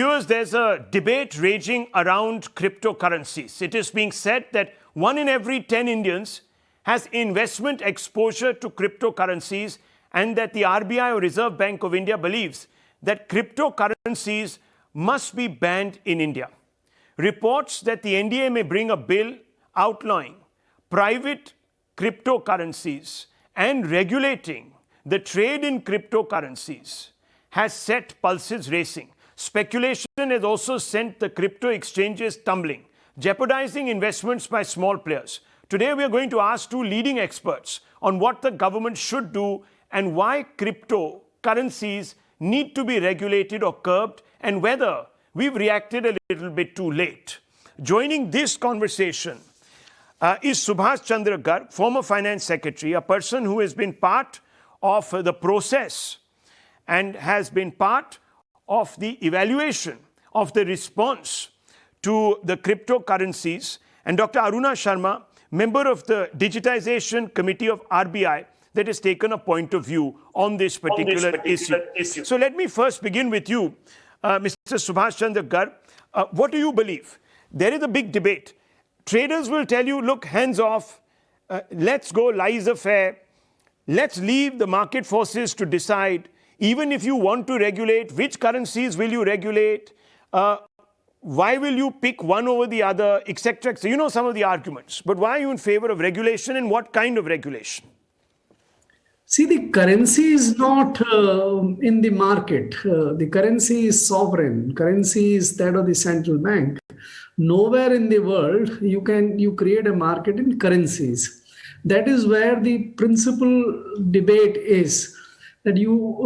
Viewers, there's a debate raging around cryptocurrencies. It is being said that 1 in every 10 Indians has investment exposure to cryptocurrencies, and that the RBI or Reserve Bank of India believes that cryptocurrencies must be banned in India. Reports that the NDA may bring a bill outlawing private cryptocurrencies and regulating the trade in cryptocurrencies has set pulses racing. Speculation has also sent the crypto exchanges tumbling, jeopardizing investments by small players. Today, we are going to ask two leading experts on what the government should do and why cryptocurrencies need to be regulated or curbed, and whether we've reacted a little bit too late. Joining this conversation is Subhash Chandra Garg, former finance secretary, a person who has been part of the process and has been part of the evaluation of the response to the cryptocurrencies, and Dr. Aruna Sharma, member of the Digitisation Committee of RBI, that has taken a point of view on this particular issue. So let me first begin with you, Mr. Subhash Chandra Garg. What do you believe? There is a big debate. Traders will tell you, look, hands off, let's go laissez-faire, let's leave the market forces to decide. Even if you want to regulate, which currencies will you regulate? Why will you pick one over the other, etc. So you know some of the arguments. But why are you in favor of regulation, and what kind of regulation? See, the currency is not in the market. The currency is sovereign. Currency is that of the central bank. Nowhere in the world you create a market in currencies. That is where the principal debate is, that you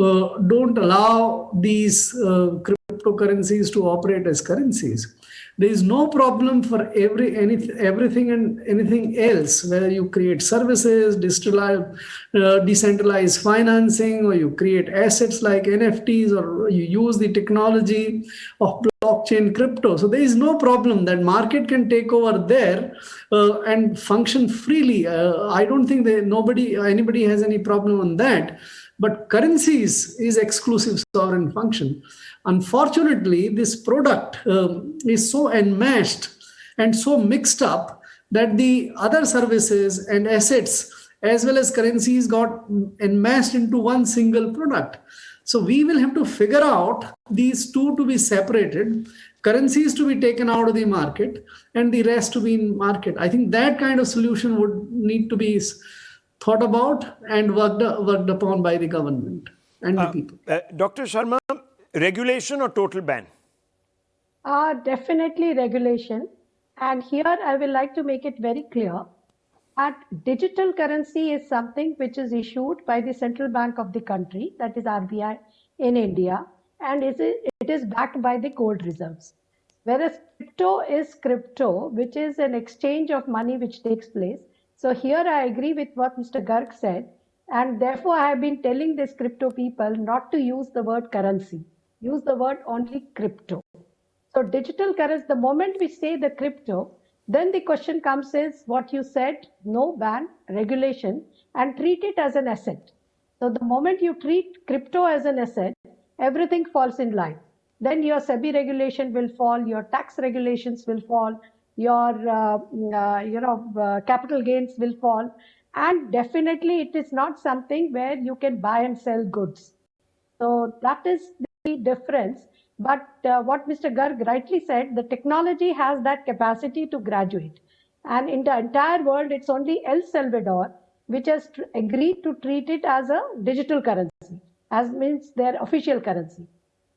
don't allow these cryptocurrencies to operate as currencies. There is no problem for everything and anything else, whether you create services, decentralized financing, or you create assets like NFTs, or you use the technology of blockchain crypto. So there is no problem. That market can take over there and function freely. I don't think that anybody has any problem on that. But currencies is exclusive sovereign function. Unfortunately, this product is so enmeshed and so mixed up that the other services and assets as well as currencies got enmeshed into one single product. So we will have to figure out these two to be separated, currencies to be taken out of the market and the rest to be in market. I think that kind of solution would need to be thought about and worked upon by the government and the people. Dr. Sharma, regulation or total ban? Definitely regulation. And here I will like to make it very clear that digital currency is something which is issued by the central bank of the country, that is RBI in India, and it is backed by the gold reserves. Whereas crypto is crypto, which is an exchange of money which takes place. So here I agree with what Mr. Garg said, and therefore I have been telling these crypto people not to use the word currency. Use the word only crypto. So digital currency, the moment we say the crypto, then the question comes is what you said, no ban, regulation, and treat it as an asset. So the moment you treat crypto as an asset, everything falls in line. Then your SEBI regulation will fall, your tax regulations will fall, your capital gains will fall, and definitely it is not something where you can buy and sell goods. So that is the difference. But what Mr. Garg rightly said, the technology has that capacity to graduate. And in the entire world, it's only El Salvador which has agreed to treat it as a digital currency, as means their official currency.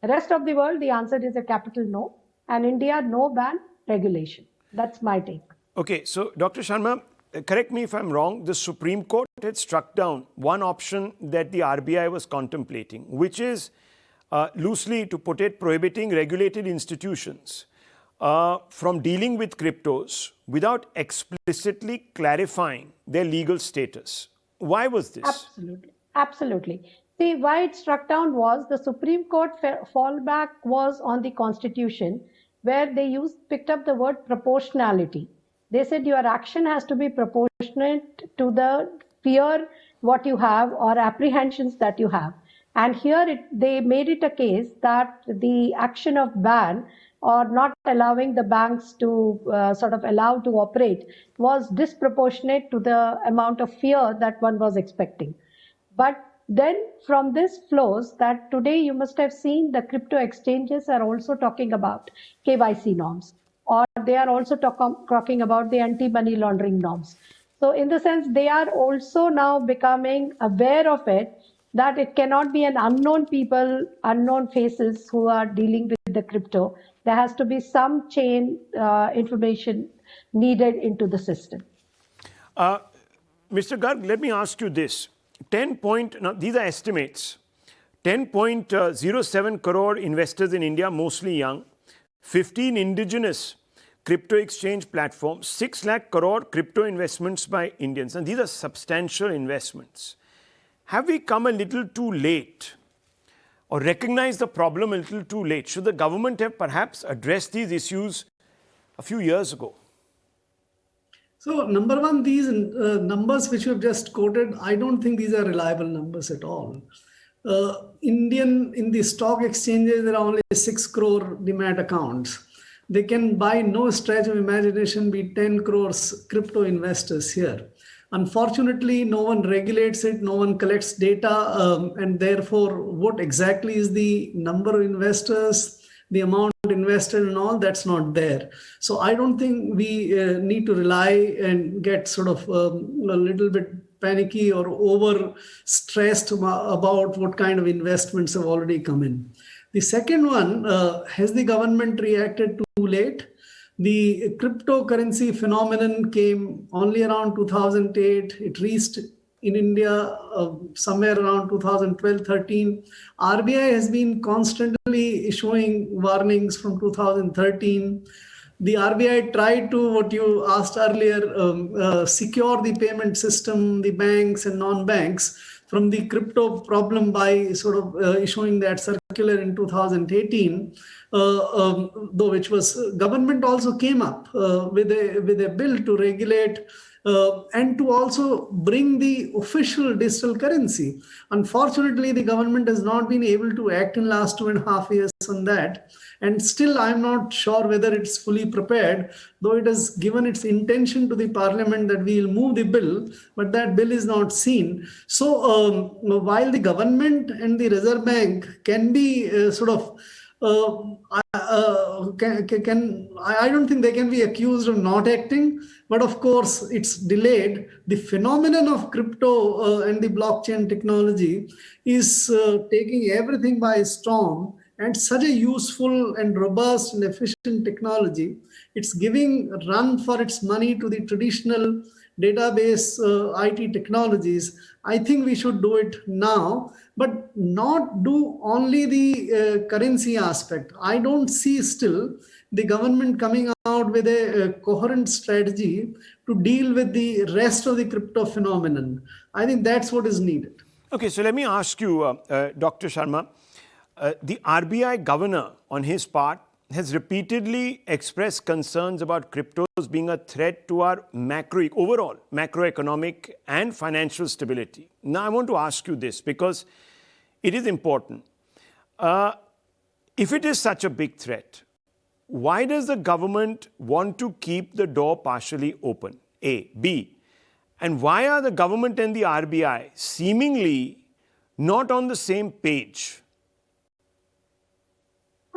The rest of the world, the answer is a capital no. And India, no ban, regulation. That's my take. Okay, so Dr. Sharma, correct me if I'm wrong, the Supreme Court had struck down one option that the RBI was contemplating, which is, loosely to put it, prohibiting regulated institutions from dealing with cryptos without explicitly clarifying their legal status. Why was this? Absolutely. Absolutely. See, why it struck down was the Supreme Court fallback was on the Constitution, where they picked up the word proportionality. They said your action has to be proportionate to the fear what you have or apprehensions that you have. And here they made it a case that the action of ban or not allowing the banks to sort of allow to operate was disproportionate to the amount of fear that one was expecting. But then from this flows that today you must have seen the crypto exchanges are also talking about KYC norms, or they are also talking about the anti-money laundering norms. So in the sense, they are also now becoming aware of it, that it cannot be an unknown people, unknown faces who are dealing with the crypto. There has to be some chain information needed into the system. Mr. Garg, let me ask you this. Now these are estimates. 10.07 crore investors in India, mostly young. 15 indigenous crypto exchange platforms. 6 lakh crore crypto investments by Indians. And these are substantial investments. Have we come a little too late or recognized the problem a little too late? Should the government have perhaps addressed these issues a few years ago? So number one, these numbers which you have just quoted, I don't think these are reliable numbers at all. In the stock exchanges, there are only 6 crore demat accounts. They can by no stretch of imagination be 10 crores crypto investors here. Unfortunately, no one regulates it, no one collects data, and therefore what exactly is the number of investors, the amount invested and all, that's not there. So I don't think we need to rely and get sort of a little bit panicky or over stressed about what kind of investments have already come in. The second one, has the government reacted too late? The cryptocurrency phenomenon came only around 2008. It reached in India somewhere around 2012-13. RBI has been constantly issuing warnings from 2013. The RBI tried to, what you asked earlier, secure the payment system, the banks and non-banks from the crypto problem by sort of issuing that circular in 2018. Though which was government also came up with a bill to regulate and to also bring the official digital currency. Unfortunately, the government has not been able to act in last 2.5 years on that. And still, I'm not sure whether it's fully prepared, though it has given its intention to the parliament that we will move the bill, but that bill is not seen. So while the government and the Reserve Bank can be I don't think they can be accused of not acting, but of course it's delayed. The phenomenon of crypto and the blockchain technology is taking everything by storm, and such a useful and robust and efficient technology. It's giving run for its money to the traditional database IT technologies. I think we should do it now, but not do only the currency aspect. I don't see still the government coming out with a coherent strategy to deal with the rest of the crypto phenomenon. I think that's what is needed. Okay, so let me ask you, Dr. Sharma, the RBI governor, on his part, has repeatedly expressed concerns about cryptos being a threat to our overall macroeconomic and financial stability. Now, I want to ask you this because it is important. If it is such a big threat, why does the government want to keep the door partially open? A. B. And why are the government and the RBI seemingly not on the same page?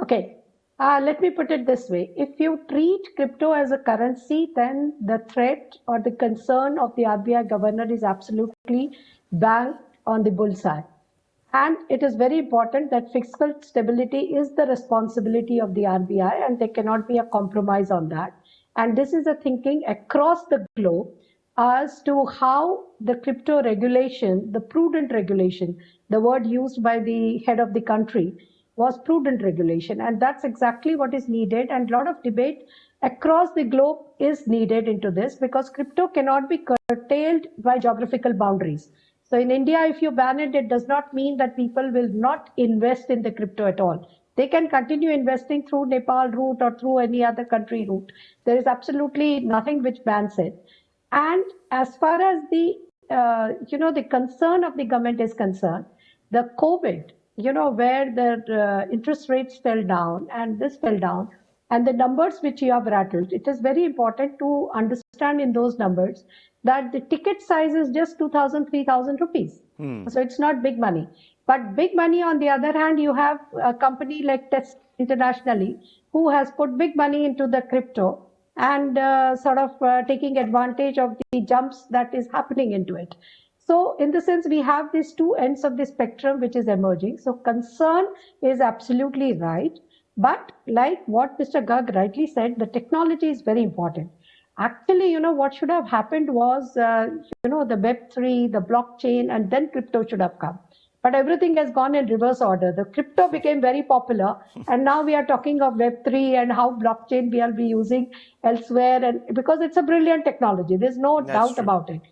Okay, let me put it this way. If you treat crypto as a currency, then the threat or the concern of the RBI governor is absolutely bang on the bullseye. And it is very important that fiscal stability is the responsibility of the RBI, and there cannot be a compromise on that. And this is a thinking across the globe as to how the crypto regulation, the prudent regulation, the word used by the head of the country, was prudent regulation. And that's exactly what is needed. And a lot of debate across the globe is needed into this, because crypto cannot be curtailed by geographical boundaries. So in India, if you ban it, it does not mean that people will not invest in the crypto at all. They can continue investing through Nepal route or through any other country route. There is absolutely nothing which bans it. And as far as the the concern of the government is concerned, the COVID where the interest rates fell down and this fell down, and the numbers which you have rattled, it is very important to understand in those numbers that the ticket size is just 2,000, 3,000 rupees. So it's not big money. But big money, on the other hand, you have a company like Tesla internationally who has put big money into the crypto and taking advantage of the jumps that is happening into it. So in the sense, we have these two ends of the spectrum which is emerging. So concern is absolutely right. But like what Mr. Garg rightly said, the technology is very important. Actually, what should have happened was, the Web3, the blockchain, and then crypto should have come. But everything has gone in reverse order. The crypto became very popular, and now we are talking of Web3 and how blockchain we will be using elsewhere, and because it's a brilliant technology, there's no doubt about it.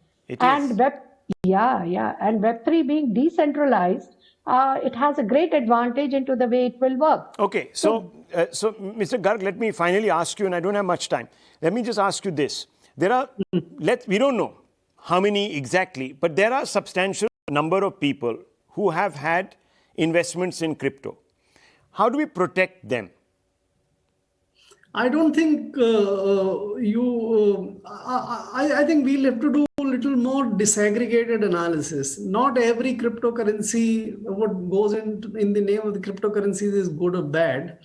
And is. And Web3 being decentralized, it has a great advantage into the way it will work. Okay, so Mr. Garg, let me finally ask you, and I don't have much time. Let me just ask you this. We don't know how many exactly, but there are substantial number of people who have had investments in crypto. How do we protect them? I don't think I think we'll have to do a little more disaggregated analysis. Not every cryptocurrency, what goes in the name of the cryptocurrencies is good or bad.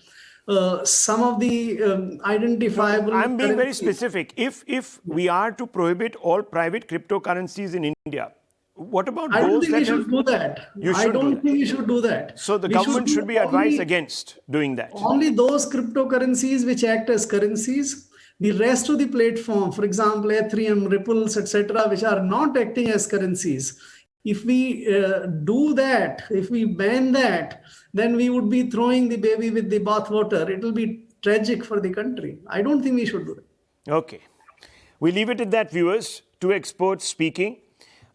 Some of the identifiable... I'm being very specific. If we are to prohibit all private cryptocurrencies in India, what about those? I don't think we should do that. I don't think we should do that. So the government should be advised against doing that. Only those cryptocurrencies which act as currencies. The rest of the platform, for example, Ethereum, Ripples, etc., which are not acting as currencies. If we do that, if we ban that, then we would be throwing the baby with the bathwater. It will be tragic for the country. I don't think we should do that. Okay. We leave it at that, viewers. Two experts speaking.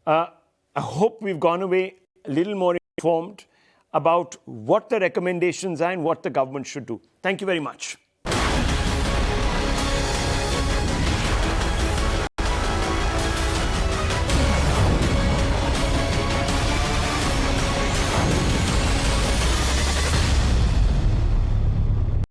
I hope we've gone away a little more informed about what the recommendations are and what the government should do. Thank you very much.